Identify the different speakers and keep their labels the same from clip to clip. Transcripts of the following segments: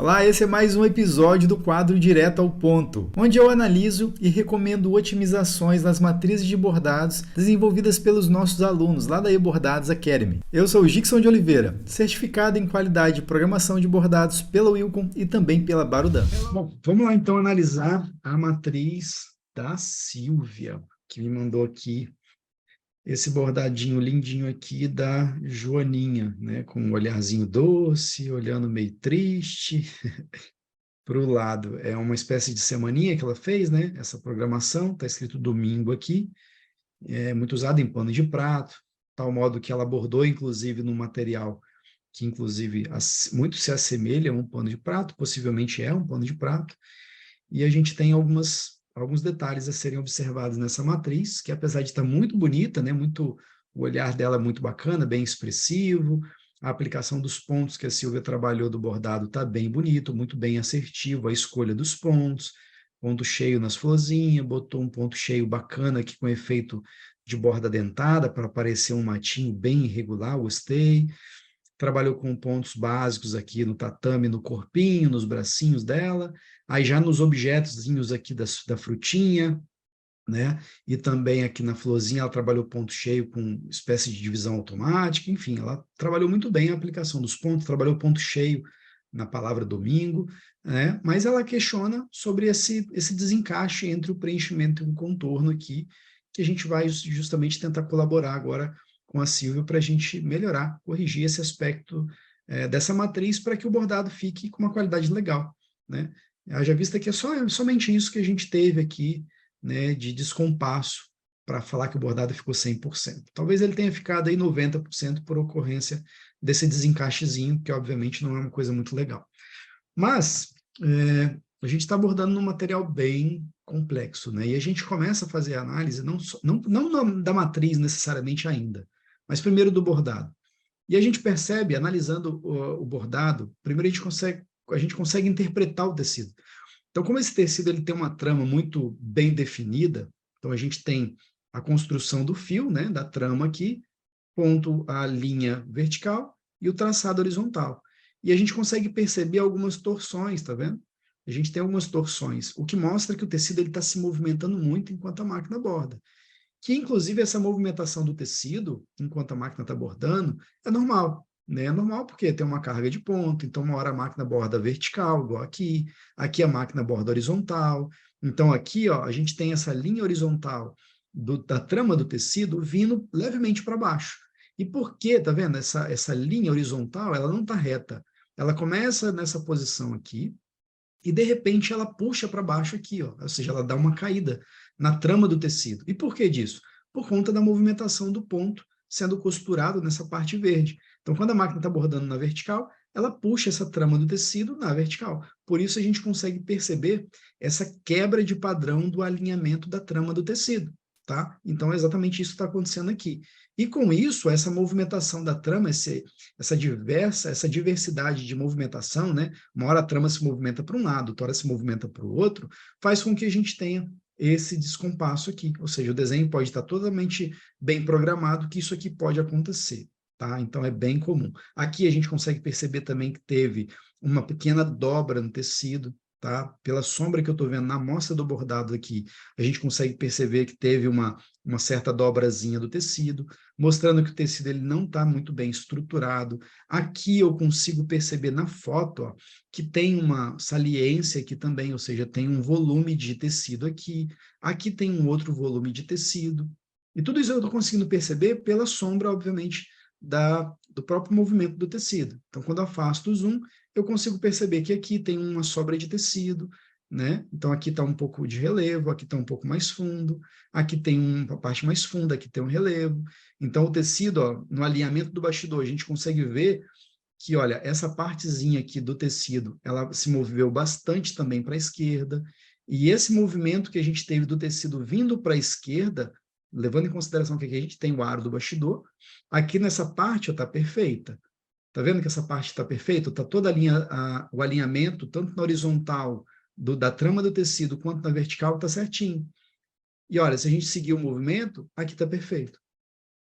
Speaker 1: Olá, esse é mais um episódio do quadro Direto ao Ponto, onde eu analiso e recomendo otimizações nas matrizes de bordados desenvolvidas pelos nossos alunos lá da eBordados Academy. Eu sou o Gixson de Oliveira, certificado em qualidade de programação de bordados pela Wilcom e também pela Barudan.
Speaker 2: Bom, vamos lá então analisar a matriz da Silvia, que me mandou aqui esse bordadinho lindinho aqui da Joaninha, né? Com um olharzinho doce, olhando meio triste para o lado. É uma espécie de semaninha que ela fez, né? Essa programação, está escrito domingo aqui, é muito usado em pano de prato, tal modo que ela bordou, inclusive, num material que, inclusive, muito se assemelha a um pano de prato, possivelmente é um pano de prato, e a gente tem alguns detalhes a serem observados nessa matriz, que apesar de estar muito bonita, né, o olhar dela é muito bacana, bem expressivo, a aplicação dos pontos que a Silvia trabalhou do bordado está bem bonito, muito bem assertivo, a escolha dos pontos, ponto cheio nas florzinhas, botou um ponto cheio bacana aqui com efeito de borda dentada, para parecer um matinho bem irregular, gostei. Trabalhou com pontos básicos aqui no tatame, no corpinho, nos bracinhos dela, aí já nos objetozinhos aqui da frutinha, né? E também aqui na florzinha ela trabalhou ponto cheio com espécie de divisão automática, enfim, ela trabalhou muito bem a aplicação dos pontos, trabalhou ponto cheio na palavra domingo, né? Mas ela questiona sobre esse desencaixe entre o preenchimento e o contorno aqui, que a gente vai justamente tentar colaborar agora com a Silvia para a gente melhorar, corrigir esse aspecto dessa matriz para que o bordado fique com uma qualidade legal, né? Haja vista que é somente isso que a gente teve aqui, né, de descompasso para falar que o bordado ficou 100%. Talvez ele tenha ficado aí 90% por ocorrência desse desencaixezinho, que obviamente não é uma coisa muito legal. Mas a gente está abordando um material bem complexo, né? E a gente começa a fazer a análise não da matriz necessariamente ainda, mas primeiro do bordado. E a gente percebe, analisando o bordado, primeiro a gente consegue interpretar o tecido. Então, como esse tecido ele tem uma trama muito bem definida, então a gente tem a construção do fio, né, da trama aqui, ponto a linha vertical e o traçado horizontal. E a gente consegue perceber algumas torções, tá vendo? A gente tem algumas torções, o que mostra que o tecido está se movimentando muito enquanto a máquina borda. Que, inclusive, essa movimentação do tecido, enquanto a máquina está bordando, é normal. Né? É normal porque tem uma carga de ponto, então uma hora a máquina borda vertical, igual aqui a máquina borda horizontal. Então aqui ó, a gente tem essa linha horizontal da trama do tecido vindo levemente para baixo. E por quê? Tá vendo? Essa linha horizontal, ela não está reta. Ela começa nessa posição aqui, e de repente ela puxa para baixo aqui, ó, ou seja, ela dá uma caída na trama do tecido. E por que disso? Por conta da movimentação do ponto sendo costurado nessa parte verde. Então, quando a máquina está bordando na vertical, ela puxa essa trama do tecido na vertical. Por isso a gente consegue perceber essa quebra de padrão do alinhamento da trama do tecido. Tá? Então, é exatamente isso que está acontecendo aqui. E com isso, essa movimentação da trama, essa diversidade de movimentação, né? Uma hora a trama se movimenta para um lado, outra hora se movimenta para o outro, faz com que a gente tenha esse descompasso aqui. Ou seja, o desenho pode estar totalmente bem programado que isso aqui pode acontecer. Tá? Então, é bem comum. Aqui a gente consegue perceber também que teve uma pequena dobra no tecido, tá? Pela sombra que eu estou vendo na amostra do bordado aqui, a gente consegue perceber que teve uma certa dobrazinha do tecido, mostrando que o tecido ele não está muito bem estruturado. Aqui eu consigo perceber na foto ó, que tem uma saliência aqui também, ou seja, tem um volume de tecido aqui, aqui tem um outro volume de tecido, e tudo isso eu estou conseguindo perceber pela sombra, obviamente, do próprio movimento do tecido. Então, quando eu afasto o zoom, eu consigo perceber que aqui tem uma sobra de tecido, né? Então, aqui está um pouco de relevo, aqui está um pouco mais fundo, aqui tem uma parte mais funda, aqui tem um relevo. Então, o tecido, ó, no alinhamento do bastidor, a gente consegue ver que, olha, essa partezinha aqui do tecido, ela se moveu bastante também para a esquerda, e esse movimento que a gente teve do tecido vindo para a esquerda, levando em consideração que aqui a gente tem o aro do bastidor, aqui nessa parte está perfeita. Tá vendo que essa parte está perfeita? Está toda o alinhamento, tanto na horizontal da trama do tecido, quanto na vertical, está certinho. E olha, se a gente seguir o movimento, aqui está perfeito.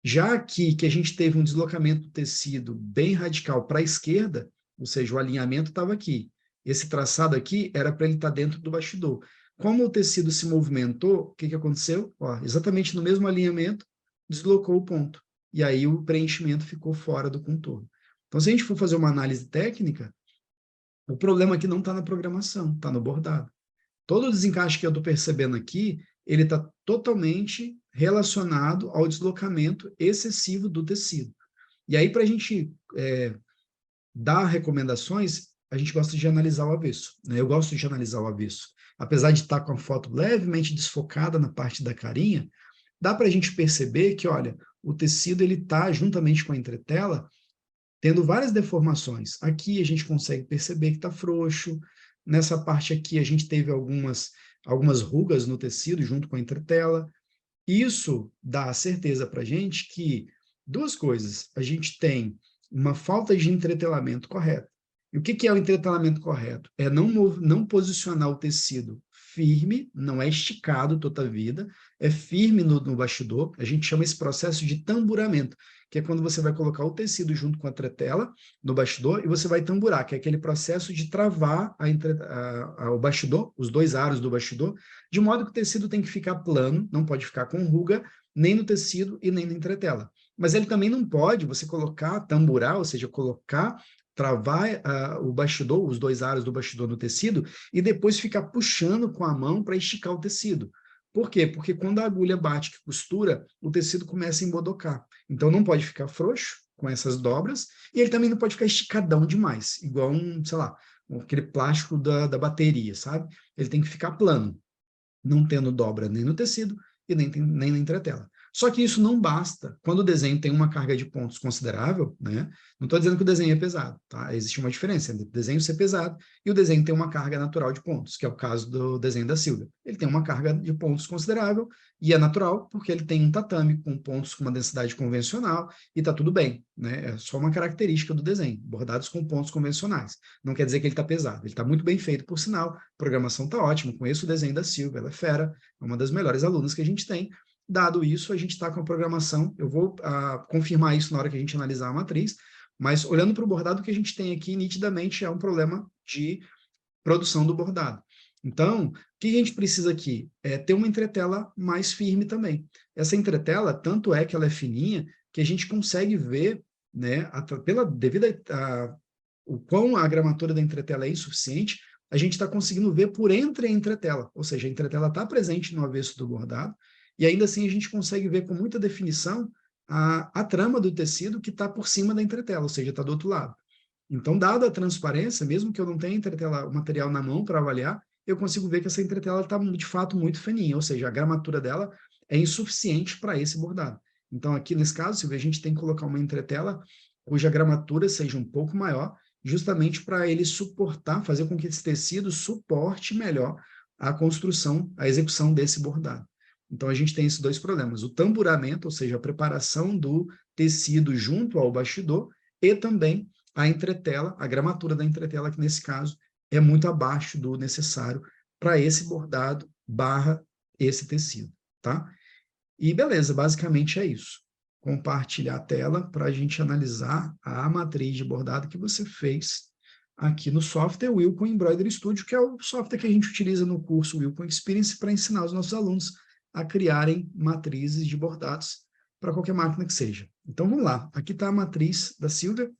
Speaker 2: Já aqui, que a gente teve um deslocamento do tecido bem radical para a esquerda, ou seja, o alinhamento estava aqui. Esse traçado aqui era para ele estar dentro do bastidor. Como o tecido se movimentou, o que aconteceu? Ó, exatamente no mesmo alinhamento, deslocou o ponto. E aí o preenchimento ficou fora do contorno. Então, se a gente for fazer uma análise técnica, o problema aqui não está na programação, está no bordado. Todo o desencaixe que eu estou percebendo aqui, ele está totalmente relacionado ao deslocamento excessivo do tecido. E aí, para a gente dar recomendações, a gente gosta de analisar o avesso, né? Eu gosto de analisar o avesso. Apesar de estar com a foto levemente desfocada na parte da carinha, dá para a gente perceber que, olha, o tecido ele está, juntamente com a entretela, tendo várias deformações. Aqui a gente consegue perceber que está frouxo, nessa parte aqui a gente teve algumas rugas no tecido junto com a entretela. Isso dá a certeza para a gente que duas coisas, a gente tem uma falta de entretelamento correto. E o que é o entretelamento correto? É não posicionar o tecido firme, não é esticado toda a vida, é firme no bastidor. A gente chama esse processo de tamburamento, que é quando você vai colocar o tecido junto com a tretela no bastidor e você vai tamburar, que é aquele processo de travar o bastidor, os dois aros do bastidor, de modo que o tecido tem que ficar plano, não pode ficar com ruga, nem no tecido e nem na entretela. Mas ele também não pode você colocar, tamburar, ou seja, colocar, travar o bastidor, os dois aros do bastidor no tecido, e depois ficar puxando com a mão para esticar o tecido. Por quê? Porque quando a agulha bate que costura, o tecido começa a embodocar. Então não pode ficar frouxo com essas dobras, e ele também não pode ficar esticadão demais, igual sei lá, aquele plástico da bateria, sabe? Ele tem que ficar plano, não tendo dobra nem no tecido e nem na entretela. Só que isso não basta. Quando o desenho tem uma carga de pontos considerável, né? Não estou dizendo que o desenho é pesado, tá? Existe uma diferença entre o desenho ser pesado e o desenho ter uma carga natural de pontos, que é o caso do desenho da Silvia. Ele tem uma carga de pontos considerável e é natural porque ele tem um tatame com pontos com uma densidade convencional e está tudo bem, né? É só uma característica do desenho, bordados com pontos convencionais. Não quer dizer que ele está pesado, ele está muito bem feito, por sinal, a programação está ótima, conheço o desenho da Silvia, ela é fera, é uma das melhores alunas que a gente tem. Dado isso, a gente está com a programação, eu vou confirmar isso na hora que a gente analisar a matriz, mas olhando para o bordado, o que a gente tem aqui, nitidamente, é um problema de produção do bordado. Então, o que a gente precisa aqui? É ter uma entretela mais firme também. Essa entretela, tanto é que ela é fininha, que a gente consegue ver, né, devido o quão a gramatura da entretela é insuficiente, a gente está conseguindo ver por entre a entretela, ou seja, a entretela está presente no avesso do bordado, e ainda assim a gente consegue ver com muita definição a trama do tecido que está por cima da entretela, ou seja, está do outro lado. Então, dada a transparência, mesmo que eu não tenha entretela, o material na mão para avaliar, eu consigo ver que essa entretela está, de fato, muito fininha, ou seja, a gramatura dela é insuficiente para esse bordado. Então, aqui nesse caso, Silvia, a gente tem que colocar uma entretela cuja gramatura seja um pouco maior, justamente para ele suportar, fazer com que esse tecido suporte melhor a construção, a execução desse bordado. Então, a gente tem esses dois problemas, o tamburamento, ou seja, a preparação do tecido junto ao bastidor, e também a entretela, a gramatura da entretela, que nesse caso é muito abaixo do necessário para esse bordado barra esse tecido, tá? E beleza, basicamente é isso. Compartilhar a tela para a gente analisar a matriz de bordado que você fez aqui no software Wilcon Embroidery Studio, que é o software que a gente utiliza no curso Wilcon Experience para ensinar os nossos alunos a criarem matrizes de bordados para qualquer máquina que seja. Então, vamos lá. Aqui está a matriz da Silvia.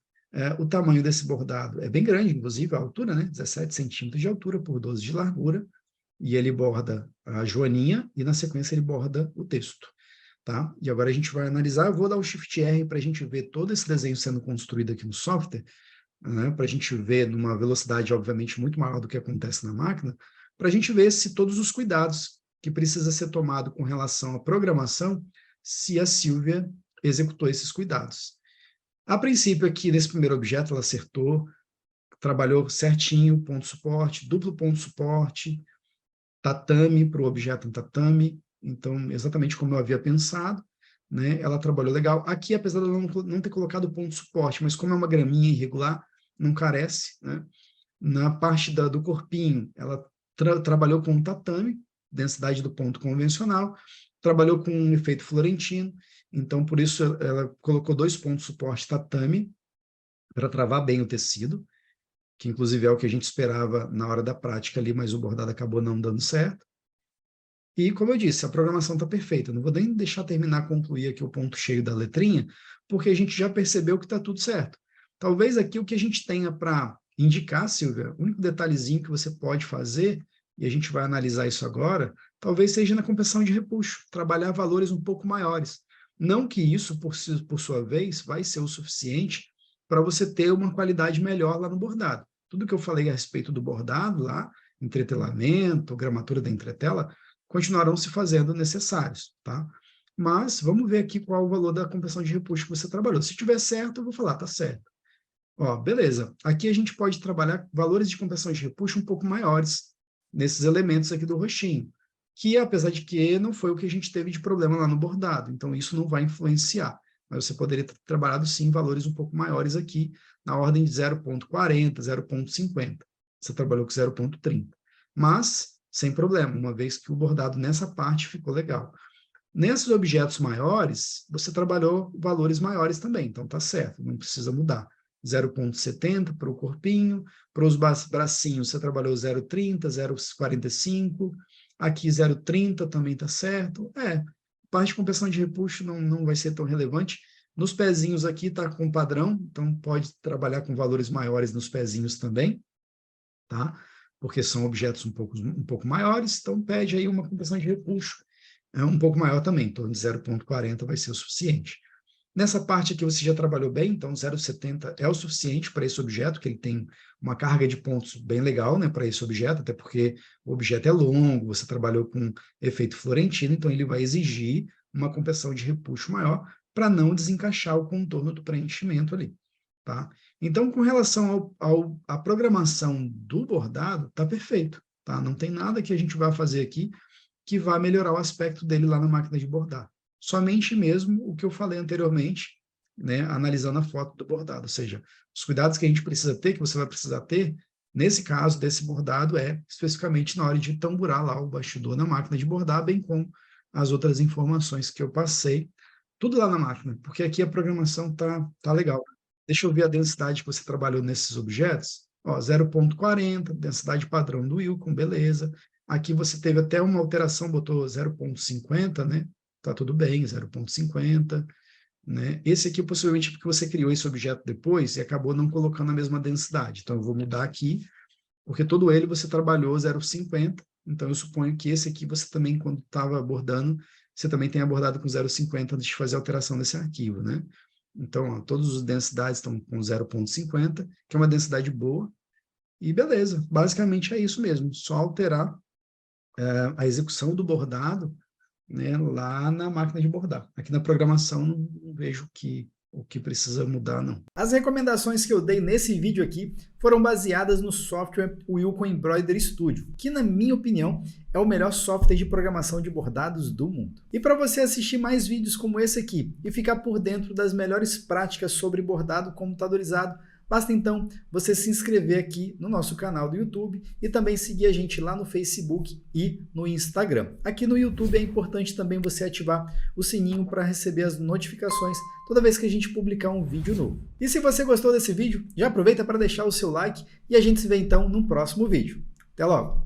Speaker 2: O tamanho desse bordado é bem grande, inclusive a altura, né? 17 centímetros de altura por 12 de largura. E ele borda a joaninha e, na sequência, ele borda o texto. Tá? E agora a gente vai analisar. Eu vou dar o Shift R para a gente ver todo esse desenho sendo construído aqui no software, né? Para a gente ver numa velocidade, obviamente, muito maior do que acontece na máquina, para a gente ver se todos os cuidados que precisa ser tomado com relação à programação, se a Silvia executou esses cuidados. A princípio, aqui nesse primeiro objeto, ela acertou, trabalhou certinho, ponto suporte, duplo ponto suporte, tatame para o objeto em tatame, então, exatamente como eu havia pensado, né? Ela trabalhou legal. Aqui, apesar de ela não ter colocado ponto suporte, mas como é uma graminha irregular, não carece, né? Na parte do corpinho, ela trabalhou com tatame, densidade do ponto convencional, trabalhou com um efeito florentino, então por isso ela colocou 2 pontos de suporte tatame para travar bem o tecido. que inclusive é o que a gente esperava na hora da prática ali, mas o bordado acabou não dando certo. E, como eu disse, a programação está perfeita. Não vou nem deixar terminar, concluir aqui o ponto cheio da letrinha, porque a gente já percebeu que está tudo certo. Talvez aqui o que a gente tenha para indicar, Silvia, o único detalhezinho que você pode fazer, e a gente vai analisar isso agora, talvez seja na compressão de repuxo, trabalhar valores um pouco maiores. Não que isso, por sua vez, vai ser o suficiente para você ter uma qualidade melhor lá no bordado. Tudo que eu falei a respeito do bordado lá, entretelamento, gramatura da entretela, continuarão se fazendo necessários, tá? Mas vamos ver aqui qual o valor da compressão de repuxo que você trabalhou. Se tiver certo, eu vou falar, tá certo. Ó, beleza. Aqui a gente pode trabalhar valores de compressão de repuxo um pouco maiores nesses elementos aqui do roxinho, que apesar de que não foi o que a gente teve de problema lá no bordado, então isso não vai influenciar. Mas você poderia ter trabalhado sim valores um pouco maiores aqui, na ordem de 0,40, 0,50. Você trabalhou com 0,30. Mas sem problema, uma vez que o bordado nessa parte ficou legal. Nesses objetos maiores, você trabalhou valores maiores também, então tá certo, não precisa mudar. 0,70 para o corpinho, para os bracinhos você trabalhou 0,30, 0,45, aqui 0,30 também tá certo. Parte de compressão de repuxo não vai ser tão relevante. Nos pezinhos aqui tá com padrão, então pode trabalhar com valores maiores nos pezinhos também, tá? Porque são objetos um pouco maiores, então pede aí uma compressão de repuxo um pouco maior também, em torno de 0,40 vai ser o suficiente. Nessa parte aqui você já trabalhou bem, então 0,70 é o suficiente para esse objeto, que ele tem uma carga de pontos bem legal, né, para esse objeto, até porque o objeto é longo, você trabalhou com efeito florentino, então ele vai exigir uma compressão de repuxo maior para não desencaixar o contorno do preenchimento ali, tá? Então, com relação à programação do bordado, tá perfeito, tá? Não tem nada que a gente vai fazer aqui que vai melhorar o aspecto dele lá na máquina de bordar. Somente mesmo o que eu falei anteriormente, né, analisando a foto do bordado, ou seja, os cuidados que a gente precisa ter, que você vai precisar ter, nesse caso desse bordado, especificamente na hora de tamburar lá o bastidor na máquina de bordar, bem como as outras informações que eu passei, tudo lá na máquina, porque aqui a programação tá legal. Deixa eu ver a densidade que você trabalhou nesses objetos. Ó, 0,40, densidade padrão do Wilcon, beleza. Aqui você teve até uma alteração, botou 0,50, né? Tá tudo bem, 0,50, né? Esse aqui possivelmente porque você criou esse objeto depois e acabou não colocando a mesma densidade. Então eu vou mudar aqui, porque todo ele você trabalhou 0,50, então eu suponho que esse aqui você também, quando estava abordando, você também tem abordado com 0,50 antes de fazer a alteração desse arquivo, né? Então, ó, todas as densidades estão com 0,50, que é uma densidade boa, e beleza, basicamente é isso mesmo, só alterar a execução do bordado, né, lá na máquina de bordar. Aqui na programação não vejo o que precisa mudar, não.
Speaker 1: As recomendações que eu dei nesse vídeo aqui foram baseadas no software Wilcon Embroidery Studio, que na minha opinião é o melhor software de programação de bordados do mundo. E para você assistir mais vídeos como esse aqui e ficar por dentro das melhores práticas sobre bordado computadorizado, basta então você se inscrever aqui no nosso canal do YouTube e também seguir a gente lá no Facebook e no Instagram. Aqui no YouTube é importante também você ativar o sininho para receber as notificações toda vez que a gente publicar um vídeo novo. E se você gostou desse vídeo, já aproveita para deixar o seu like e a gente se vê então no próximo vídeo. Até logo!